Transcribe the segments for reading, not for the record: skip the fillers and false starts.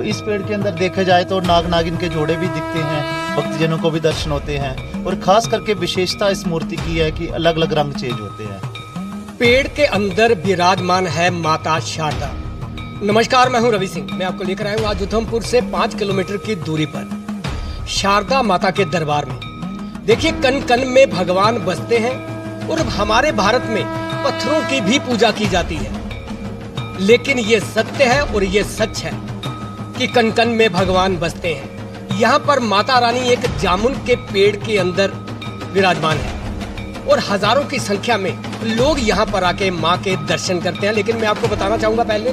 तो इस पेड़ के अंदर देखा जाए तो नाग नागिन के जोड़े भी दिखते हैं, भक्तजनों को भी दर्शन होते हैं। और खास करके विशेषता इस मूर्ति की है कि अलग अलग रंग चेंज होते हैं। पेड़ के अंदर विराजमान है माता शारदा। नमस्कार, मैं हूं रवि सिंह। मैं आपको लेकर आया हूं आज उधमपुर से 5 किलोमीटर की दूरी पर शारदा माता के दरबार में। देखिए, कण कण में भगवान बसते हैं और हमारे भारत में पत्थरों की भी पूजा की जाती है, लेकिन ये सत्य है और ये सच है कि कण कण में भगवान बसते हैं। यहाँ पर माता रानी एक जामुन के पेड़ के अंदर विराजमान है और हजारों की संख्या में लोग यहाँ पर आके माँ के दर्शन करते हैं। लेकिन मैं आपको बताना चाहूंगा, पहले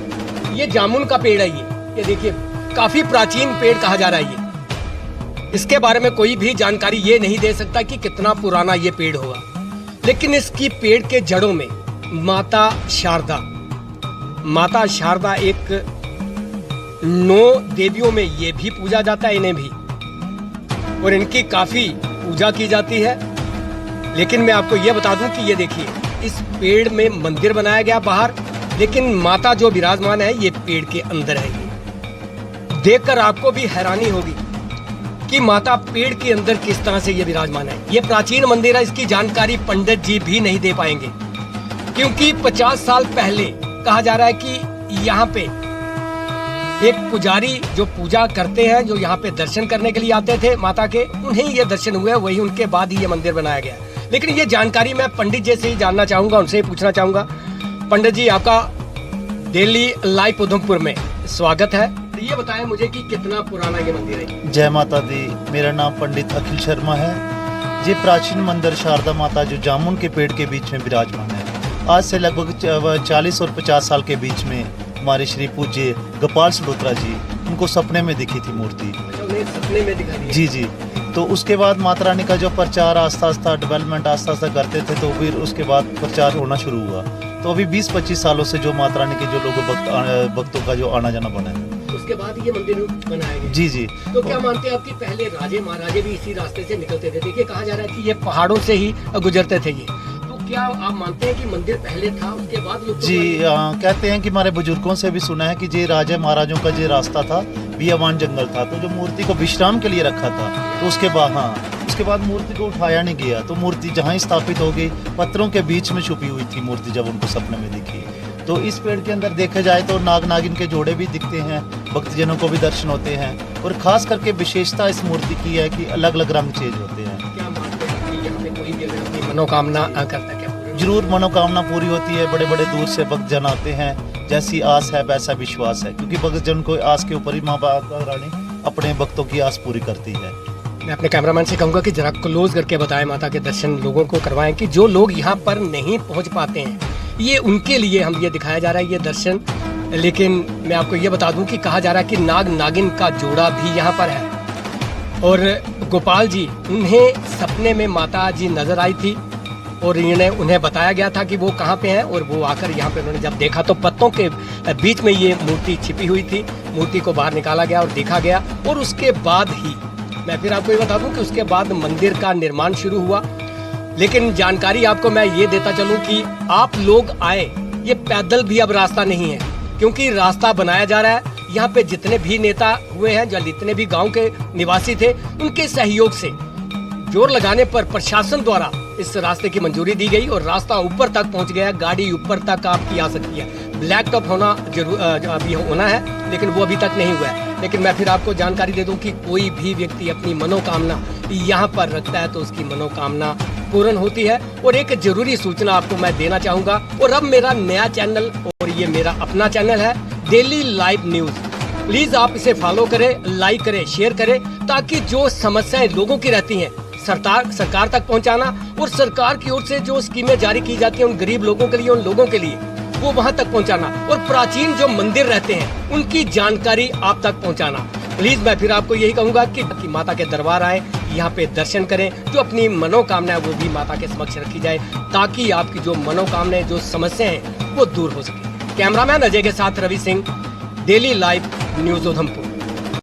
ये जामुन का पेड़ है। ये देखिए, काफी प्राचीन पेड़ कहा जा रहा है। ये इसके बारे में कोई भी जानकारी ये नहीं दे सकता कि कितना पुराना ये पेड़ होगा, लेकिन इसकी पेड़ के जड़ों में माता शारदा एक 9 देवियों में ये भी पूजा जाता है, इन्हें भी, और इनकी काफी पूजा की जाती है। लेकिन मैं आपको ये बता दूं कि ये देखिए, इस पेड़ में मंदिर बनाया गया बाहर, लेकिन माता जो विराजमान है ये पेड़ के अंदर है। ये देखकर आपको भी हैरानी होगी कि माता पेड़ के अंदर किस तरह से ये विराजमान है। ये प्राचीन मंदिर है, इसकी जानकारी पंडित जी भी नहीं दे पाएंगे, क्योंकि 50 साल पहले कहा जा रहा है कि यहाँ पे एक पुजारी जो पूजा करते हैं, जो यहाँ पे दर्शन करने के लिए आते थे माता के, उन्हें ये दर्शन हुए, वही उनके बाद ही ये मंदिर बनाया गया। लेकिन ये जानकारी मैं पंडित जी से ही जानना चाहूंगा, उनसे ही पूछना चाहूंगा। पंडित जी, आपका डेली लाइव उधमपुर में स्वागत है। तो ये बताएं मुझे कि कितना पुराना ये मंदिर है। जय माता दी। मेरा नाम पंडित अखिल शर्मा है। ये प्राचीन मंदिर शारदा माता जो जामुन के पेड़ के बीच में विराजमान है, आज से लगभग 40 और 50 साल के बीच में हमारे श्री पूज्य गोपाल सडोत्रा जी, उनको सपने में दिखी थी मूर्ति। सपने में दिखाई जी जी। तो उसके बाद माता रानी का जो प्रचार आस्ता आस्ता डेवलपमेंट आस्ता आस्ता करते थे, तो फिर उसके बाद प्रचार होना शुरू हुआ। तो अभी 20-25 सालों से जो माता रानी के जो लोगों भक्तों का जो आना जाना बना है, उसके बाद ये मंदिर बनाया गया। जी जी। तो क्या मानते हैं आपकी पहले राजे महाराजे भी इसी रास्ते से निकलते थे? देखिए, कहा जा रहा है कि ये पहाड़ों से ही गुजरते थे। ये तो क्या आप मानते हैं कि मंदिर पहले था, उसके बाद लोग? जी, कहते हैं कि हमारे बुजुर्गों से भी सुना है कि ये राजा महाराजों का जो रास्ता था, बियावान जंगल था, तो जो मूर्ति को विश्राम के लिए रखा था, तो उसके बाद मूर्ति को उठाया नहीं गया। तो मूर्ति जहाँ ही स्थापित हो गई, पत्थरों के बीच में छुपी हुई थी मूर्ति जब उनको सपने में दिखी। तो इस पेड़ के अंदर देखा जाए तो नाग नागिन के जोड़े भी दिखते हैं, भक्तजनों को भी दर्शन होते हैं। और खास करके विशेषता इस मूर्ति की है कि अलग अलग रंग चेंज होते हैं। क्या मानते हैं कि यहाँ पे कोई भी अगर अपनी मनोकामना करता है, क्या जरूर मनोकामना पूरी होती है। बड़े बड़े दूर से भक्तजन आते हैं, जैसी आस है वैसा विश्वास है, क्योंकि भक्तजन को आस के ऊपर ही माँ माता रानी अपने भक्तों की आस पूरी करती है। मैं अपने कैमरामैन से कहूँगा कि जरा क्लोज करके बताएं, माता के दर्शन लोगों को करवाएं, कि जो लोग यहाँ पर नहीं पहुँच पाते हैं, ये उनके लिए हम ये दिखाया जा रहा है ये दर्शन। लेकिन मैं आपको ये बता दूं कि कहा जा रहा है कि नाग नागिन का जोड़ा भी यहाँ पर है, और गोपाल जी, उन्हें सपने में माता जी नजर आई थी और उन्हें बताया गया था कि वो कहाँ पे हैं, और वो आकर यहाँ पे उन्होंने जब देखा तो पत्तों के बीच में ये मूर्ति छिपी हुई थी। मूर्ति को बाहर निकाला गया और देखा गया, और उसके बाद ही मैं फिर आपको ये बता दूं कि उसके बाद मंदिर का निर्माण शुरू हुआ। लेकिन जानकारी आपको मैं ये देता चलूं कि आप लोग आए, ये पैदल भी अब रास्ता नहीं है, क्योंकि रास्ता बनाया जा रहा है। यहाँ पे जितने भी नेता हुए हैं, जितने भी गांव के निवासी थे, उनके सहयोग से जोर लगाने पर प्रशासन द्वारा इस रास्ते की मंजूरी दी गई और रास्ता ऊपर तक पहुँच गया। गाड़ी ऊपर तक आपकी आ सकती है। ब्लैक टॉप होना जरूर अभी होना है, लेकिन वो अभी तक नहीं हुआ है। लेकिन मैं फिर आपको जानकारी दे दूं कि कोई भी व्यक्ति अपनी मनोकामना यहाँ पर रखता है तो उसकी मनोकामना पूर्ण होती है। और एक जरूरी सूचना आपको मैं देना चाहूंगा, और अब मेरा नया चैनल, और ये मेरा अपना चैनल है डेली लाइव न्यूज, प्लीज आप इसे फॉलो करें, लाइक करें, शेयर करें, ताकि जो समस्याएं लोगों की रहती हैं सरकार तक पहुंचाना, और सरकार की ओर से जो स्कीमें जारी की जाती हैं उन गरीब लोगों के लिए, उन लोगों के लिए, वो वहां तक पहुंचाना, और प्राचीन जो मंदिर रहते हैं उनकी जानकारी आप तक पहुंचाना। प्लीज मैं फिर आपको यही कहूंगा कि माता के दरबार आए, यहाँ पे दर्शन करें, जो अपनी मनोकामना है वो भी माता के समक्ष रखी जाए, ताकि आपकी जो मनोकामनाएं, जो समस्याएं हैं, वो दूर हो सके। कैमरामैन अजय के साथ Ravi Singh, Daily Live News Udhampur.